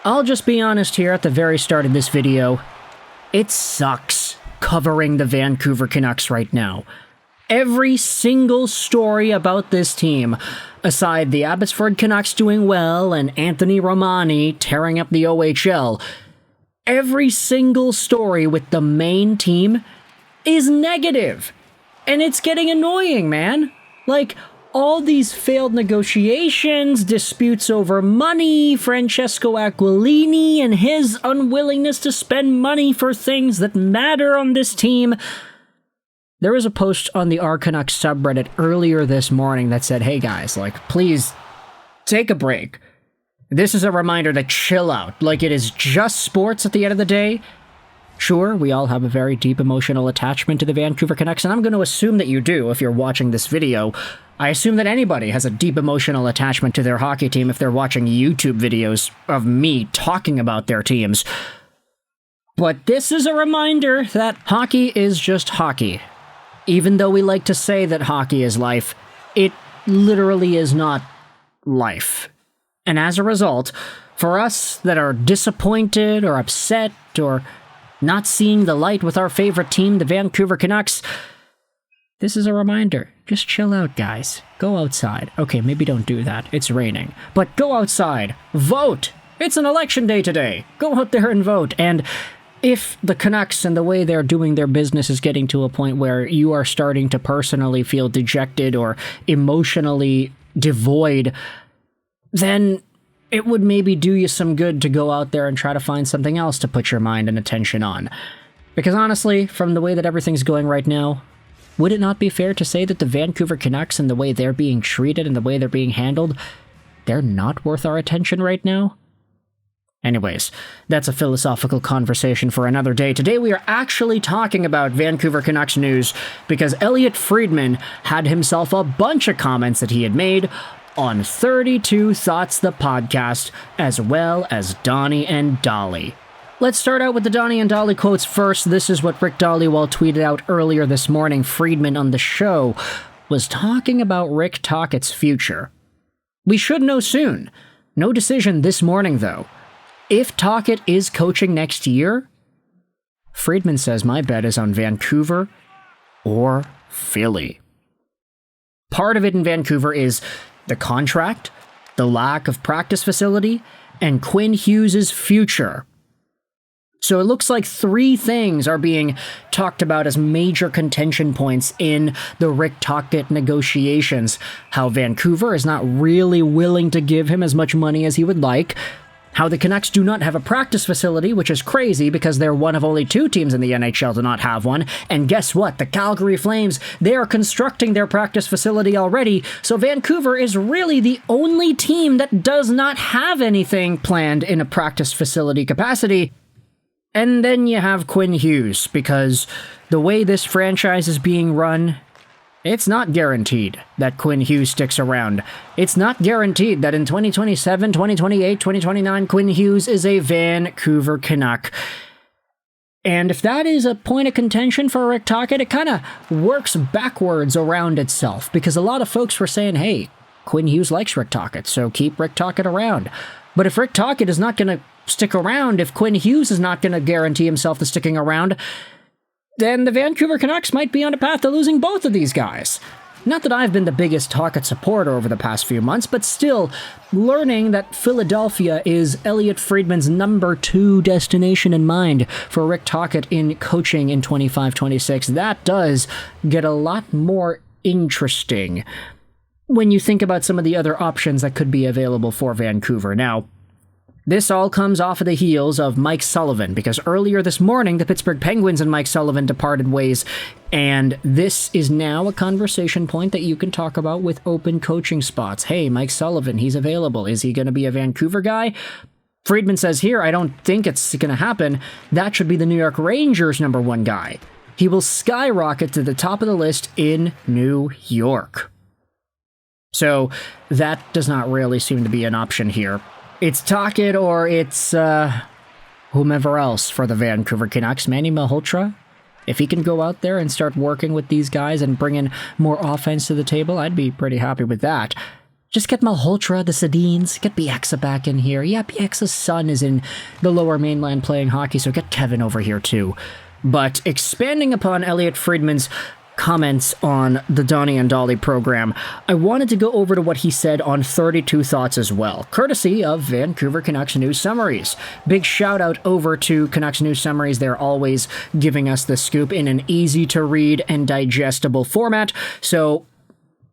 I'll just be honest here at the very start of this video. It sucks covering the Vancouver Canucks right now. Every single story about this team, aside the Abbotsford Canucks doing well and Anthony Romani tearing up the OHL, every single story with the main team is negative. And it's getting annoying, man. Like, all these failed negotiations, disputes over money, Francesco Aquilini and his unwillingness to spend money for things that matter on this team. There was a post on the Canucks subreddit earlier this morning that said, hey guys, like, please take a break. This is a reminder to chill out. Like, it is just sports at the end of the day. Sure, we all have a very deep emotional attachment to the Vancouver Canucks, and I'm going to assume that you do if you're watching this video. I assume that anybody has a deep emotional attachment to their hockey team if they're watching YouTube videos of me talking about their teams. But this is a reminder that hockey is just hockey. Even though we like to say that hockey is life, it literally is not life. And as a result, for us that are disappointed or upset or not seeing the light with our favorite team, the Vancouver Canucks, this is a reminder. Just chill out, guys. Go outside. Okay, maybe don't do that. It's raining. But go outside. Vote! It's an election day today. Go out there and vote. And if the Canucks and the way they're doing their business is getting to a point where you are starting to personally feel dejected or emotionally devoid, then it would maybe do you some good to go out there and try to find something else to put your mind and attention on. Because honestly, from the way that everything's going right now, would it not be fair to say that the Vancouver Canucks and the way they're being treated and the way they're being handled, they're not worth our attention right now? Anyways, that's a philosophical conversation for another day. Today we are actually talking about Vancouver Canucks news because Elliotte Friedman had himself a bunch of comments that he had made on 32 Thoughts the podcast, as well as Donnie and Dolly. Let's start out with the Donnie and Dolly quotes first. This is what Rick Dollywall tweeted out earlier this morning. Friedman on the show was talking about Rick Tocchet's future. We should know soon. No decision this morning, though. If Tocchet is coaching next year, Friedman says my bet is on Vancouver or Philly. Part of it in Vancouver is the contract, the lack of practice facility, and Quinn Hughes' future. So it looks like three things are being talked about as major contention points in the Rick Tocchet negotiations. How Vancouver is not really willing to give him as much money as he would like. How the Canucks do not have a practice facility, which is crazy because they're one of only two teams in the NHL to not have one. And guess what? The Calgary Flames, they are constructing their practice facility already. So Vancouver is really the only team that does not have anything planned in a practice facility capacity. And then you have Quinn Hughes, because the way this franchise is being run, it's not guaranteed that Quinn Hughes sticks around. It's not guaranteed that in 2027, 2028, 2029, Quinn Hughes is a Vancouver Canuck. And if that is a point of contention for Rick Tocchet, it kind of works backwards around itself, because a lot of folks were saying, hey, Quinn Hughes likes Rick Tocchet, so keep Rick Tocchet around. But if Rick Tocchet is not going to stick around, if Quinn Hughes is not going to guarantee himself to sticking around, then the Vancouver Canucks might be on a path to losing both of these guys. Not that I've been the biggest Tocchet supporter over the past few months, but still, learning that Philadelphia is Elliotte Friedman's number 2 destination in mind for Rick Tocchet in coaching in 25-26, that does get a lot more interesting when you think about some of the other options that could be available for Vancouver. Now, this all comes off of the heels of Mike Sullivan, because earlier this morning, the Pittsburgh Penguins and Mike Sullivan departed ways, and this is now a conversation point that you can talk about with open coaching spots. Hey, Mike Sullivan, he's available. Is he going to be a Vancouver guy? Friedman says here, I don't think it's going to happen. That should be the New York Rangers' number 1 guy. He will skyrocket to the top of the list in New York. So that does not really seem to be an option here. It's Tocchet or it's whomever else for the Vancouver Canucks. Manny Malhotra, if he can go out there and start working with these guys and bring in more offense to the table, I'd be pretty happy with that. Just get Malhotra, the Sedins, get Bieksa back in here. Yeah, Bieksa's son is in the Lower Mainland playing hockey, so get Kevin over here too. But expanding upon Elliotte Friedman's comments on the Donnie and Dolly program, I wanted to go over to what he said on 32 Thoughts as well, courtesy of Vancouver Canucks News Summaries. Big shout out over to Canucks News Summaries. They're always giving us the scoop in an easy to read and digestible format, so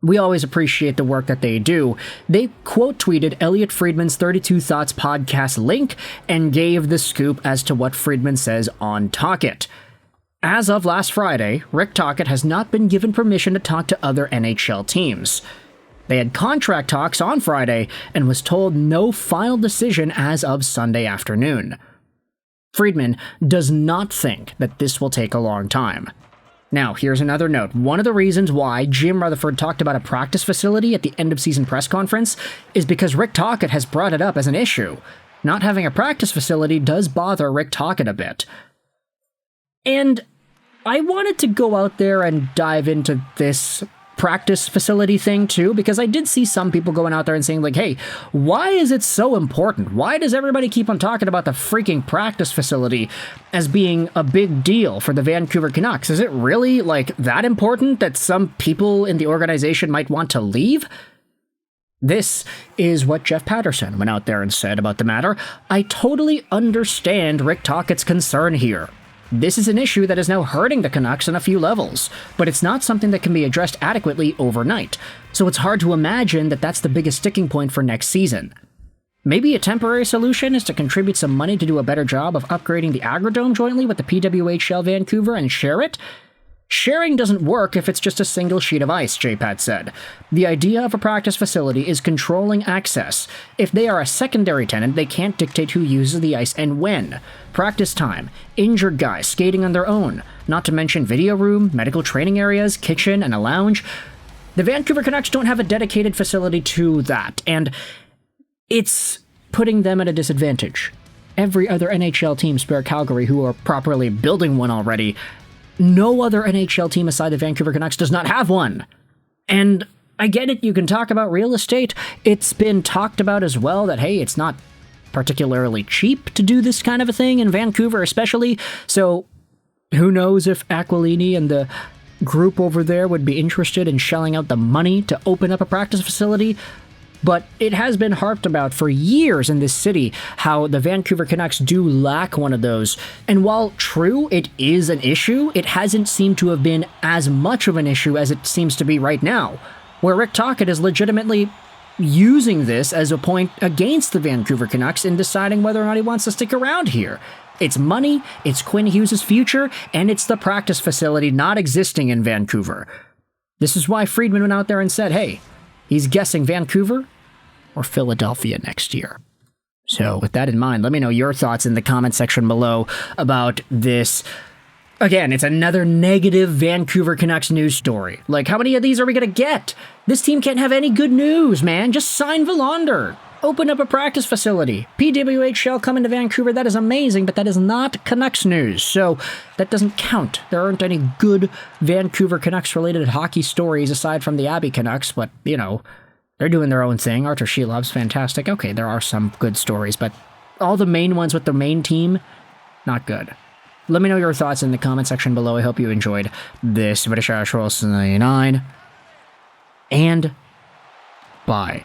we always appreciate the work that they do. They quote tweeted Elliotte Friedman's 32 Thoughts podcast link and gave the scoop as to what Friedman says on Tocchet. As of last Friday, Rick Tocchet has not been given permission to talk to other NHL teams. They had contract talks on Friday and was told no final decision as of Sunday afternoon. Friedman does not think that this will take a long time. Now, here's another note. One of the reasons why Jim Rutherford talked about a practice facility at the end-of-season press conference is because Rick Tocchet has brought it up as an issue. Not having a practice facility does bother Rick Tocchet a bit. And I wanted to go out there and dive into this practice facility thing too, because I did see some people going out there and saying like, hey, why is it so important? Why does everybody keep on talking about the freaking practice facility as being a big deal for the Vancouver Canucks? Is it really like that important that some people in the organization might want to leave? This is what Jeff Patterson went out there and said about the matter. I totally understand Rick Tocchet's concern here. This is an issue that is now hurting the Canucks on a few levels, but it's not something that can be addressed adequately overnight, so it's hard to imagine that that's the biggest sticking point for next season. Maybe a temporary solution is to contribute some money to do a better job of upgrading the Agrodome jointly with the PWHL Vancouver and share it? Sharing doesn't work if it's just a single sheet of ice, JPAT said. The idea of a practice facility is controlling access. If they are a secondary tenant, they can't dictate who uses the ice and when. Practice time, injured guys skating on their own, not to mention video room, medical training areas, kitchen, and a lounge. The Vancouver Canucks don't have a dedicated facility to that, and it's putting them at a disadvantage. Every other NHL team, spare Calgary, who are properly building one already, no other NHL team aside the Vancouver Canucks does not have one. And I get it, you can talk about real estate. It's been talked about as well that, hey, it's not particularly cheap to do this kind of a thing in Vancouver especially, so who knows if Aquilini and the group over there would be interested in shelling out the money to open up a practice facility. But it has been harped about for years in this city how the Vancouver Canucks do lack one of those. And while true, it is an issue, it hasn't seemed to have been as much of an issue as it seems to be right now, where Rick Tocchet is legitimately using this as a point against the Vancouver Canucks in deciding whether or not he wants to stick around here. It's money, it's Quinn Hughes' future, and it's the practice facility not existing in Vancouver. This is why Friedman went out there and said, hey, he's guessing Vancouver or Philadelphia next year. So with that in mind, let me know your thoughts in the comment section below about this. Again, it's another negative Vancouver Canucks news story. Like, how many of these are we going to get? This team can't have any good news, man. Just sign Willander. Open up a practice facility. PWHL coming to Vancouver, that is amazing, but that is not Canucks news, so that doesn't count. There aren't any good Vancouver Canucks-related hockey stories aside from the Abbey Canucks, but, you know, they're doing their own thing. Artur Shilov's fantastic. Okay, there are some good stories, but all the main ones with the main team, not good. Let me know your thoughts in the comment section below. I hope you enjoyed this. 9, and bye.